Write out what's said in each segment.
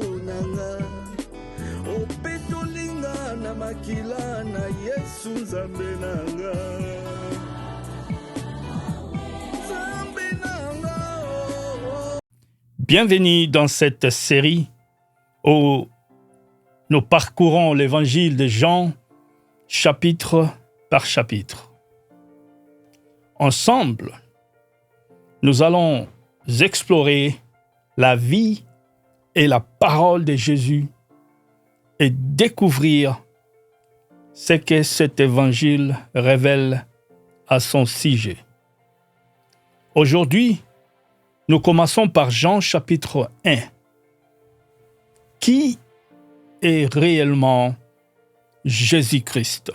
nanga opetolinga na makila na Yesu nzambe nanga nzambe nanga Bienvenue dans cette série où nous parcourons l'évangile de Jean chapitre par chapitre. Ensemble, nous allons explorer la vie et la parole de Jésus et découvrir ce que cet évangile révèle à son sujet. Aujourd'hui, nous commençons par Jean chapitre 1. Qui est réellement Jésus-Christ?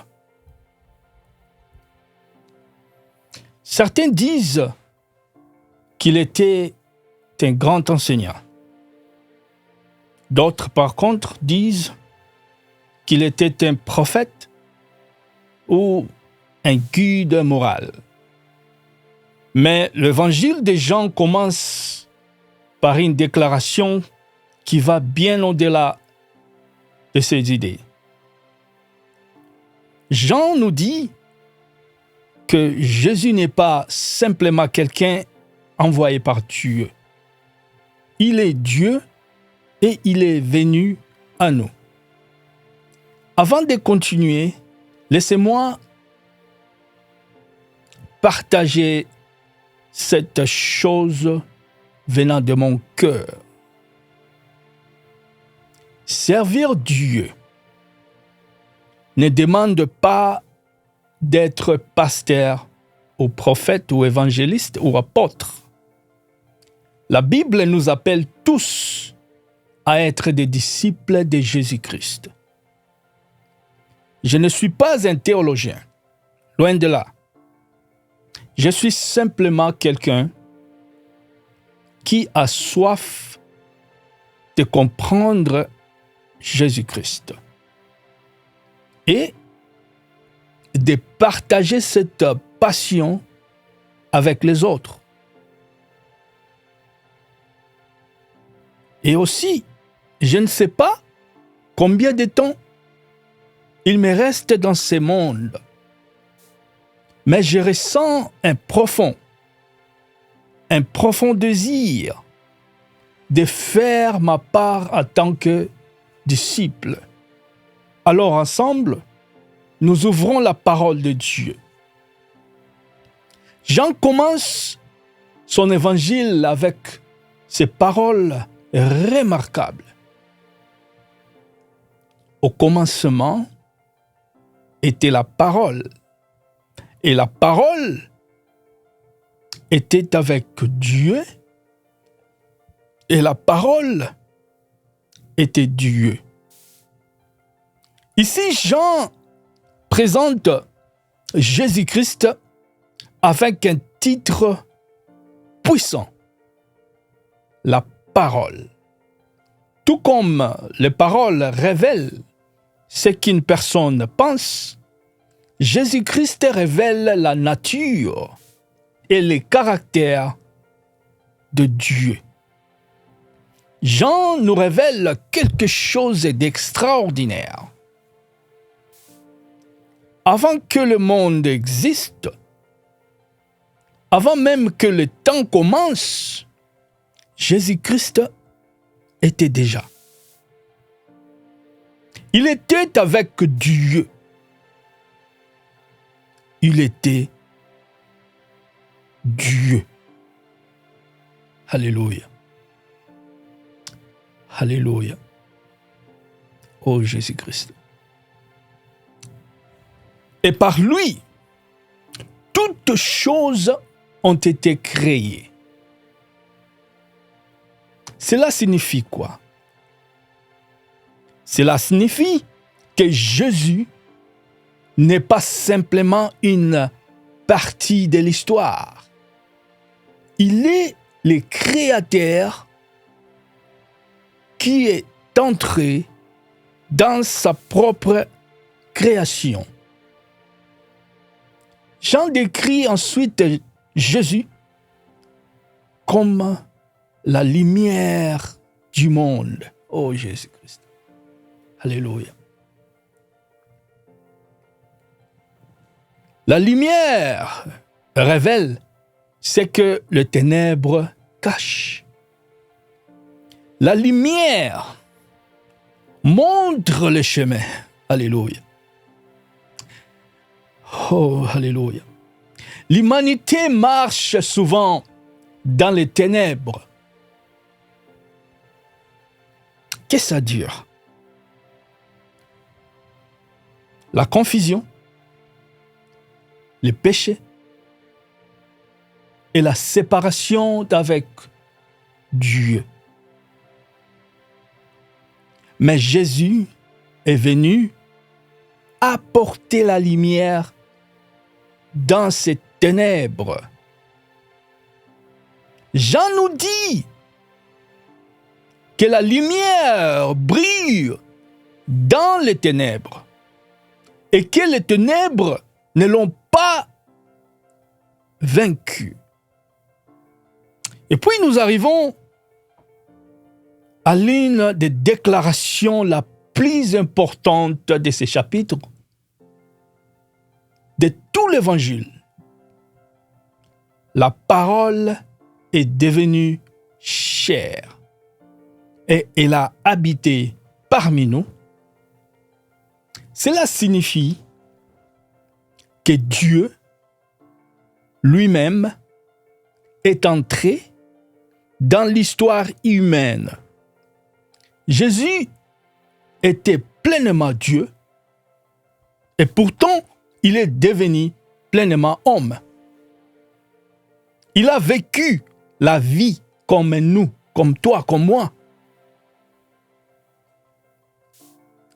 Certains disent qu'il était un grand enseignant. D'autres, par contre, disent qu'il était un prophète ou un guide moral. Mais l'évangile de Jean commence par une déclaration qui va bien au-delà de ces idées. Jean nous dit que Jésus n'est pas simplement quelqu'un envoyé par Dieu. Il est Dieu et il est venu à nous. Avant de continuer, laissez-moi partager cette chose venant de mon cœur. Servir Dieu ne demande pas d'être pasteur ou prophète ou évangéliste ou apôtre. La Bible nous appelle tous à être des disciples de Jésus-Christ. Je ne suis pas un théologien, loin de là. Je suis simplement quelqu'un qui a soif de comprendre Jésus-Christ et de partager cette passion avec les autres. Et aussi, je ne sais pas combien de temps il me reste dans ce monde, mais je ressens un profond désir de faire ma part en tant que disciple. Alors ensemble, nous ouvrons la parole de Dieu. Jean commence son évangile avec ces paroles remarquables. Au commencement était la parole, et la parole était avec Dieu, et la parole était Dieu. Ici, Jean présente Jésus-Christ avec un titre puissant, la parole. Tout comme les paroles révèlent ce qu'une personne pense, Jésus-Christ révèle la nature et les caractères de Dieu. Jean nous révèle quelque chose d'extraordinaire. Avant que le monde existe, avant même que le temps commence, Jésus-Christ était déjà. Il était avec Dieu. Il était Dieu. Alléluia. Alléluia. Oh Jésus-Christ. Et par lui, toutes choses ont été créées. Cela signifie quoi? Cela signifie que Jésus n'est pas simplement une partie de l'histoire. Il est le créateur qui est entré dans sa propre création. Jean décrit ensuite Jésus comme la lumière du monde. Oh Jésus-Christ. Alléluia. La lumière révèle ce que le ténèbre cache. La lumière montre le chemin. Alléluia. Oh, alléluia. L'humanité marche souvent dans les ténèbres. Qu'est-ce que ça dure? La confusion, le péché et la séparation d'avec Dieu. Mais Jésus est venu apporter la lumière dans ces ténèbres. Jean nous dit que la lumière brille dans les ténèbres et que les ténèbres ne l'ont pas vaincu. Et puis nous arrivons à l'une des déclarations la plus importante de ces chapitres, de tout l'évangile. La parole est devenue chair et elle a habité parmi nous. Cela signifie que Dieu lui-même est entré dans l'histoire humaine. Jésus était pleinement Dieu et pourtant il est devenu pleinement homme. Il a vécu la vie comme nous, comme toi, comme moi.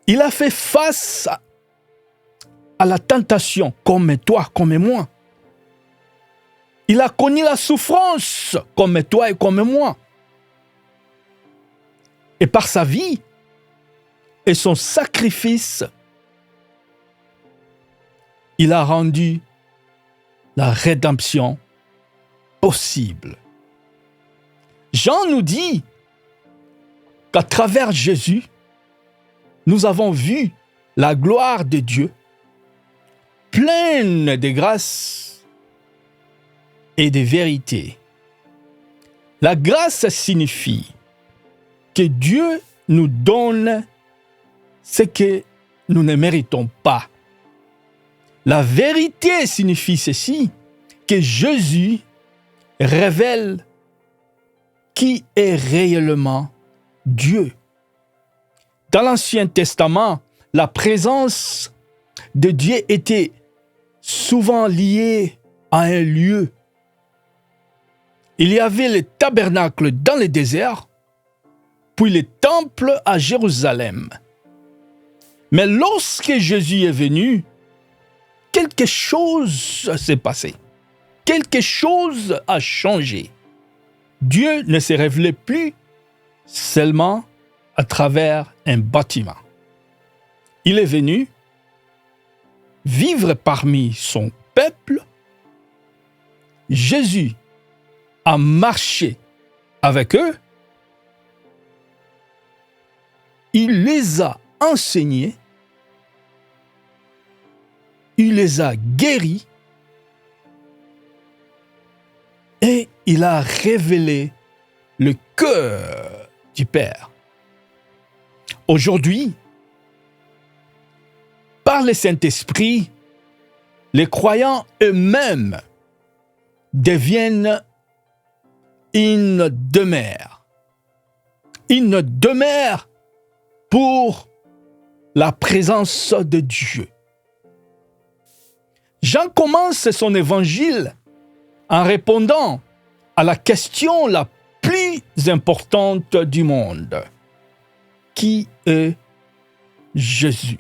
Il a fait face à la tentation comme toi, comme moi. Il a connu la souffrance comme toi et comme moi. Et par sa vie et son sacrifice, il a rendu la rédemption possible. Jean nous dit qu'à travers Jésus, nous avons vu la gloire de Dieu, pleine de grâce et de vérité. La grâce signifie que Dieu nous donne ce que nous ne méritons pas. La vérité signifie ceci, que Jésus révèle qui est réellement Dieu. Dans l'Ancien Testament, la présence de Dieu était souvent liée à un lieu. Il y avait le tabernacle dans le désert, puis le temple à Jérusalem. Mais lorsque Jésus est venu, quelque chose s'est passé. Quelque chose a changé. Dieu ne se révélait plus seulement à travers un bâtiment. Il est venu vivre parmi son peuple. Jésus a marché avec eux. Il les a enseignés. Il les a guéris. Et il a révélé le cœur du Père. Aujourd'hui, par le Saint-Esprit, les croyants eux-mêmes deviennent une demeure. Une demeure pour la présence de Dieu. Jean commence son évangile en répondant à la question la plus importante du monde. Qui est Jésus?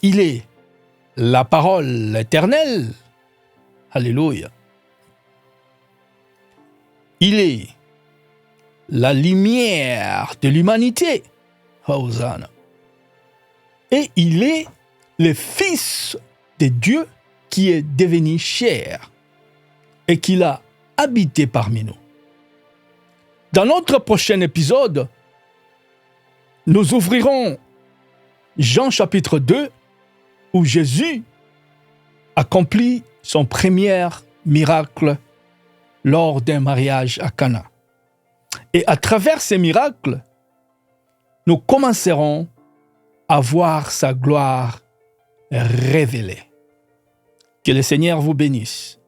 Il est la parole éternelle. Alléluia. Il est la lumière de l'humanité. Hosanna. Et il est le Fils de Dieu qui est devenu chair et qui a habité parmi nous. Dans notre prochain épisode, nous ouvrirons Jean chapitre 2, où Jésus accomplit son premier miracle lors d'un mariage à Cana. Et à travers ces miracles, nous commencerons à voir sa gloire révélée. Que le Seigneur vous bénisse.